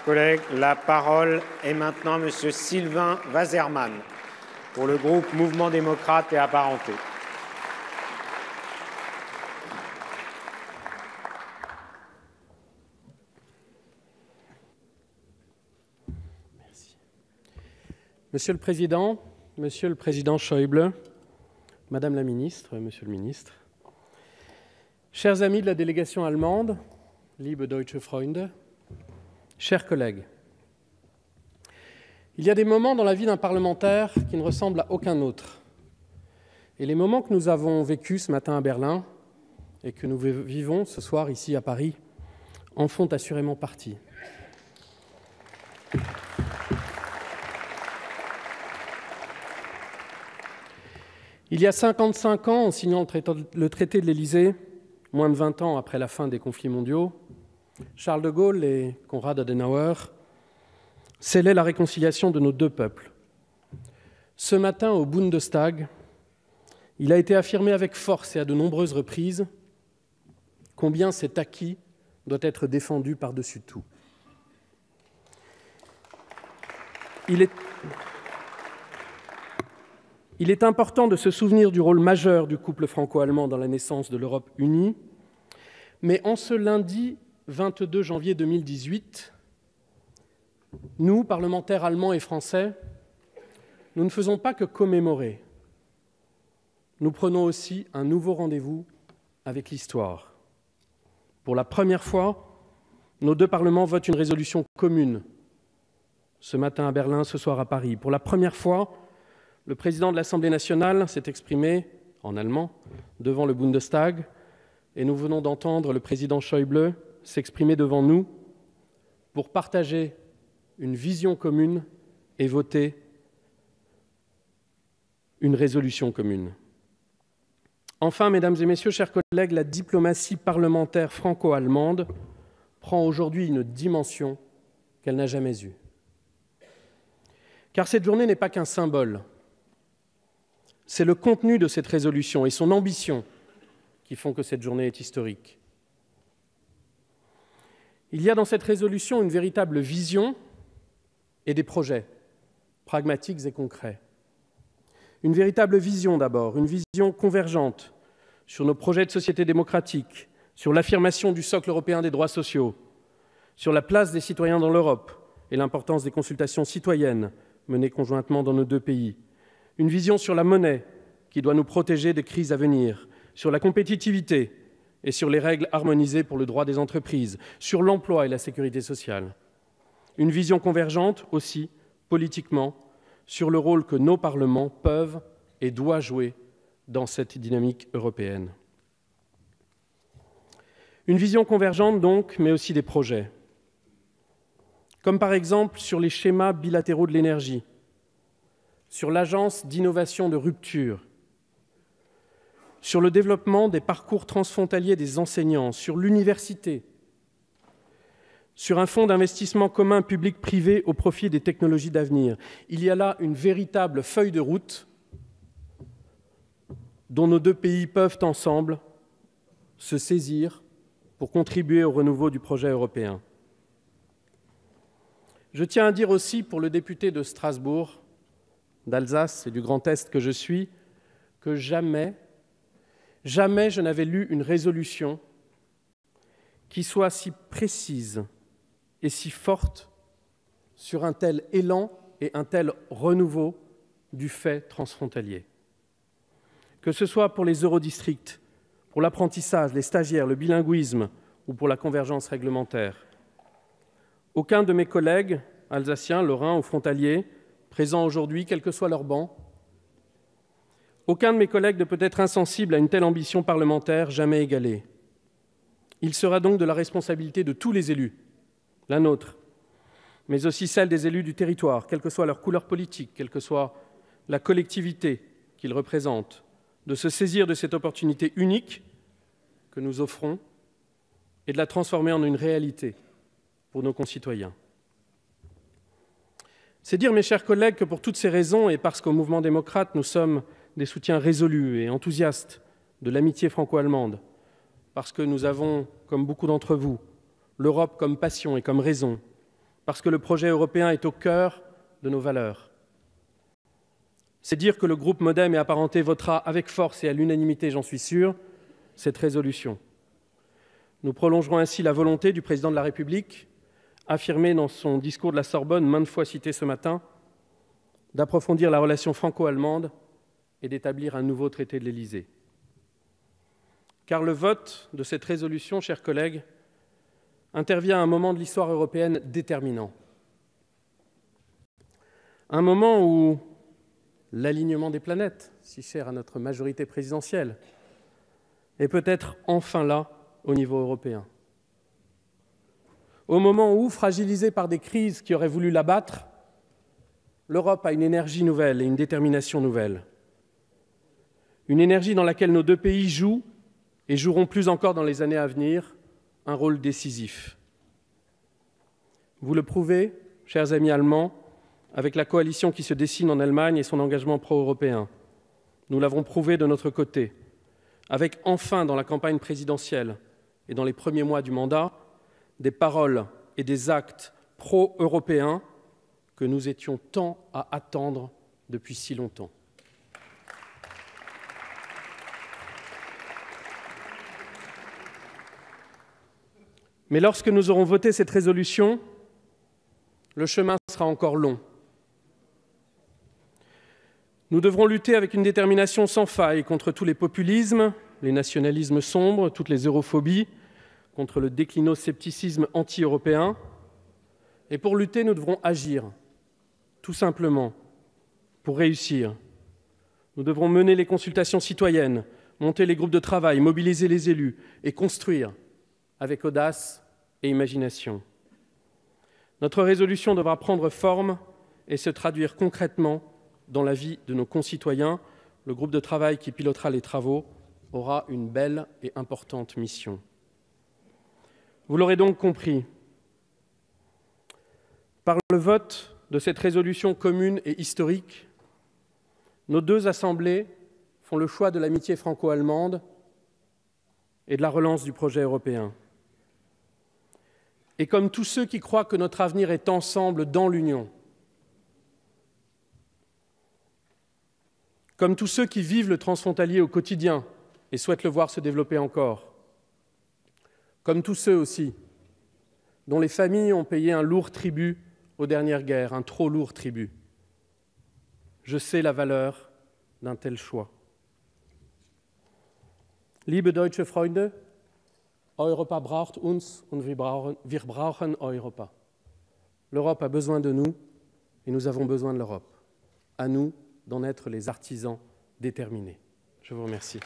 Collègues, la parole est maintenant à Monsieur Sylvain Waserman pour le groupe Mouvement démocrate et apparentés. Merci. Monsieur le Président Schäuble, Madame la Ministre, Monsieur le Ministre, chers amis de la délégation allemande, liebe deutsche Freunde, chers collègues, il y a des moments dans la vie d'un parlementaire qui ne ressemblent à aucun autre. Et les moments que nous avons vécus ce matin à Berlin et que nous vivons ce soir ici à Paris en font assurément partie. Il y a 55 ans, en signant le traité de l'Élysée, moins de 20 ans après la fin des conflits mondiaux, Charles de Gaulle et Konrad Adenauer scellaient la réconciliation de nos deux peuples. Ce matin, au Bundestag, il a été affirmé avec force et à de nombreuses reprises combien cet acquis doit être défendu par-dessus tout. Il est important de se souvenir du rôle majeur du couple franco-allemand dans la naissance de l'Europe unie, mais en ce lundi 22 janvier 2018, nous, parlementaires allemands et français, nous ne faisons pas que commémorer. Nous prenons aussi un nouveau rendez-vous avec l'histoire. Pour la première fois, nos deux parlements votent une résolution commune. Ce matin à Berlin, ce soir à Paris. Pour la première fois, le président de l'Assemblée nationale s'est exprimé en allemand devant le Bundestag et nous venons d'entendre le président Schäuble s'exprimer devant nous pour partager une vision commune et voter une résolution commune. Enfin, mesdames et messieurs, chers collègues, la diplomatie parlementaire franco-allemande prend aujourd'hui une dimension qu'elle n'a jamais eue. Car cette journée n'est pas qu'un symbole. C'est le contenu de cette résolution et son ambition qui font que cette journée est historique. Il y a dans cette résolution une véritable vision et des projets pragmatiques et concrets. Une véritable vision d'abord, une vision convergente sur nos projets de société démocratique, sur l'affirmation du socle européen des droits sociaux, sur la place des citoyens dans l'Europe et l'importance des consultations citoyennes menées conjointement dans nos deux pays. Une vision sur la monnaie qui doit nous protéger des crises à venir, sur la compétitivité et sur les règles harmonisées pour le droit des entreprises, sur l'emploi et la sécurité sociale. Une vision convergente aussi, politiquement, sur le rôle que nos parlements peuvent et doivent jouer dans cette dynamique européenne. Une vision convergente donc, mais aussi des projets. Comme par exemple sur les schémas bilatéraux de l'énergie, sur l'agence d'innovation de rupture, sur le développement des parcours transfrontaliers des enseignants, sur l'université, sur un fonds d'investissement commun public-privé au profit des technologies d'avenir. Il y a là une véritable feuille de route dont nos deux pays peuvent ensemble se saisir pour contribuer au renouveau du projet européen. Je tiens à dire aussi pour le député de Strasbourg, d'Alsace et du Grand Est que je suis, que jamais je n'avais lu une résolution qui soit si précise et si forte sur un tel élan et un tel renouveau du fait transfrontalier. Que ce soit pour les eurodistricts, pour l'apprentissage, les stagiaires, le bilinguisme ou pour la convergence réglementaire. Aucun de mes collègues alsaciens, lorrains ou frontaliers, présents aujourd'hui, quel que soit leur banc, aucun de mes collègues ne peut être insensible à une telle ambition parlementaire jamais égalée. Il sera donc de la responsabilité de tous les élus, la nôtre, mais aussi celle des élus du territoire, quelle que soit leur couleur politique, quelle que soit la collectivité qu'ils représentent, de se saisir de cette opportunité unique que nous offrons et de la transformer en une réalité pour nos concitoyens. C'est dire, mes chers collègues, que pour toutes ces raisons, et parce qu'au mouvement démocrate, nous sommes des soutiens résolus et enthousiastes de l'amitié franco-allemande, parce que nous avons, comme beaucoup d'entre vous, l'Europe comme passion et comme raison, parce que le projet européen est au cœur de nos valeurs. C'est dire que le groupe Modem et Apparentés votera avec force et à l'unanimité, j'en suis sûr, cette résolution. Nous prolongerons ainsi la volonté du président de la République, affirmée dans son discours de la Sorbonne, maintes fois cité ce matin, d'approfondir la relation franco-allemande et d'établir un nouveau traité de l'Élysée. Car le vote de cette résolution, chers collègues, intervient à un moment de l'histoire européenne déterminant. Un moment où l'alignement des planètes, si cher à notre majorité présidentielle, est peut-être enfin là au niveau européen. Au moment où, fragilisée par des crises qui auraient voulu l'abattre, l'Europe a une énergie nouvelle et une détermination nouvelle. Une énergie dans laquelle nos deux pays jouent, et joueront plus encore dans les années à venir, un rôle décisif. Vous le prouvez, chers amis allemands, avec la coalition qui se dessine en Allemagne et son engagement pro-européen. Nous l'avons prouvé de notre côté, avec enfin dans la campagne présidentielle et dans les premiers mois du mandat, des paroles et des actes pro-européens que nous étions tant à attendre depuis si longtemps. Mais lorsque nous aurons voté cette résolution, le chemin sera encore long. Nous devrons lutter avec une détermination sans faille contre tous les populismes, les nationalismes sombres, toutes les europhobies, contre le déclino-scepticisme anti-européen. Et pour lutter, nous devrons agir, tout simplement, pour réussir. Nous devrons mener les consultations citoyennes, monter les groupes de travail, mobiliser les élus et construire avec audace et imagination. Notre résolution devra prendre forme et se traduire concrètement dans la vie de nos concitoyens. Le groupe de travail qui pilotera les travaux aura une belle et importante mission. Vous l'aurez donc compris, par le vote de cette résolution commune et historique, nos deux assemblées font le choix de l'amitié franco-allemande et de la relance du projet européen. Et comme tous ceux qui croient que notre avenir est ensemble dans l'Union, comme tous ceux qui vivent le transfrontalier au quotidien et souhaitent le voir se développer encore, comme tous ceux aussi dont les familles ont payé un lourd tribut aux dernières guerres, un trop lourd tribut. Je sais la valeur d'un tel choix. Liebe deutsche Freunde, Europa braucht uns und wir brauchen Europa. L'Europe a besoin de nous et nous avons besoin de l'Europe. À nous d'en être les artisans déterminés. Je vous remercie.